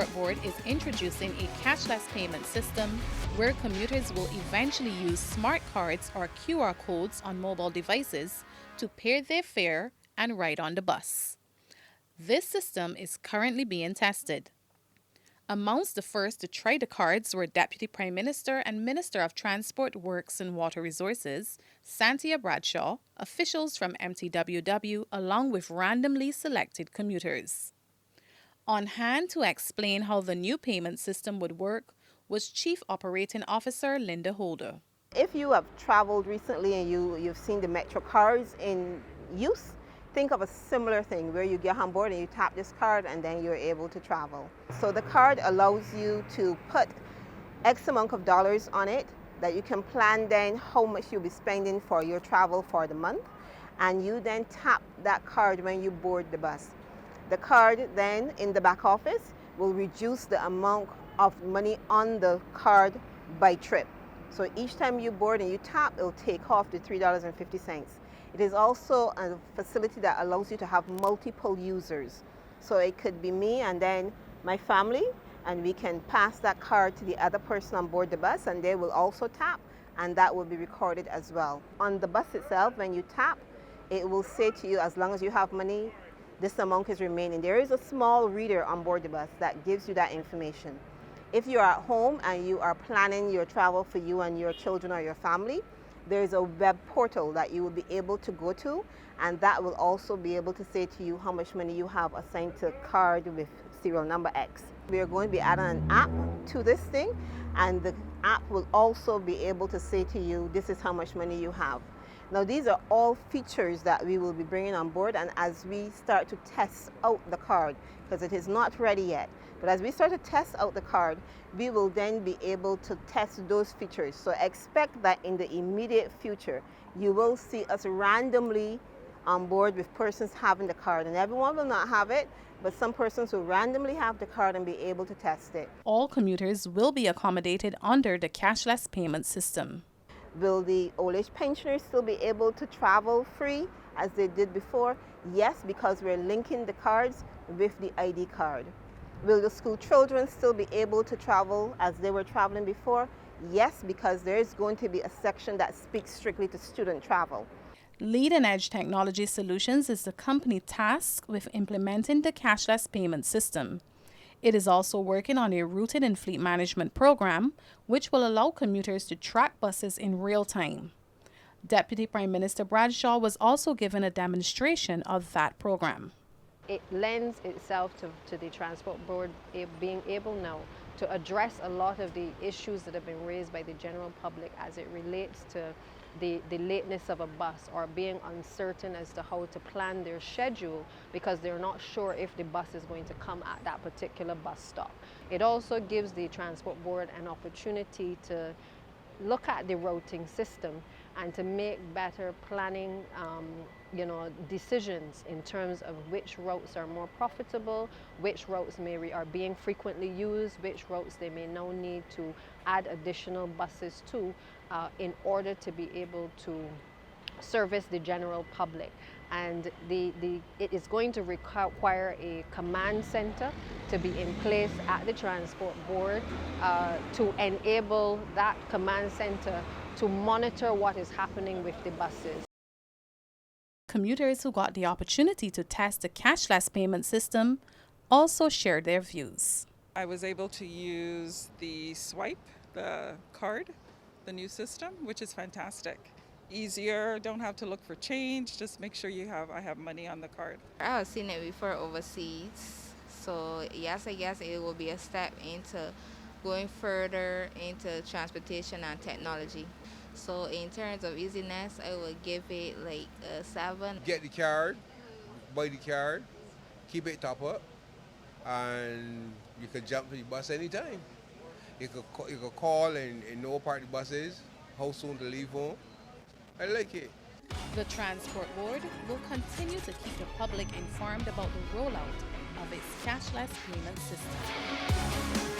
Transport Board is introducing a cashless payment system where commuters will eventually use smart cards or QR codes on mobile devices to pay their fare and ride on the bus. This system is currently being tested. Amongst the first to try the cards were Deputy Prime Minister and Minister of Transport, Works and Water Resources, Santia Bradshaw, officials from MTWW, along with randomly selected commuters. On hand to explain how the new payment system would work was Chief Operating Officer Lynda Holder. If you have traveled recently and you've seen the Metro cards in use, think of a similar thing where you get on board and you tap this card and then you're able to travel. So the card allows you to put X amount of dollars on it that you can plan then how much you'll be spending for your travel for the month, and you then tap that card when you board the bus. The card then in the back office will reduce the amount of money on the card by trip. So each time you board and you tap, it'll take off the $3.50. It is also a facility that allows you to have multiple users. So it could be me and then my family, and we can pass that card to the other person on board the bus and they will also tap, and that will be recorded as well. On the bus itself, when you tap, it will say to you, as long as you have money, this amount is remaining. There is a small reader on board the bus that gives you that information. If you're at home and you are planning your travel for you and your children or your family, there is a web portal that you will be able to go to, and that will also be able to say to you how much money you have assigned to a card with serial number X. We are going to be adding an app to this thing, and the app will also be able to say to you, this is how much money you have. Now, these are all features that we will be bringing on board, and as we start to test out the card, because it is not ready yet, but as we start to test out the card, we will then be able to test those features. So expect that in the immediate future, you will see us randomly on board with persons having the card, and everyone will not have it, but some persons will randomly have the card and be able to test it. All commuters will be accommodated under the cashless payment system. Will the old age pensioners still be able to travel free as they did before? Yes, because we're linking the cards with the ID card. Will the school children still be able to travel as they were traveling before? Yes, because there is going to be a section that speaks strictly to student travel. Leading Edge Technology Solutions is the company tasked with implementing the cashless payment system. It is also working on a routed and fleet management program, which will allow commuters to track buses in real time. Deputy Prime Minister Bradshaw was also given a demonstration of that program. It lends itself to the Transport Board being able now to address a lot of the issues that have been raised by the general public as it relates to the lateness of a bus, or being uncertain as to how to plan their schedule because they're not sure if the bus is going to come at that particular bus stop. It also gives the Transport Board an opportunity to look at the routing system and to make better planning decisions in terms of which routes are more profitable, which routes are being frequently used, which routes they may now need to add additional buses to in order to be able to service the general public. And it is going to require a command center to be in place at the Transport Board to enable that command center to monitor what is happening with the buses. Commuters who got the opportunity to test the cashless payment system also shared their views. I was able to use the swipe, the card, the new system, which is fantastic. Easier, don't have to look for change, just make sure I have money on the card. I have seen it before overseas, so yes, I guess it will be a step into going further into transportation and technology. So in terms of easiness, I would give it like a 7. Get the card, buy the card, keep it top up, and you can jump to the bus anytime. You could call and know what part the bus is, how soon to leave home. I like it. The Transport Board will continue to keep the public informed about the rollout of its cashless payment system.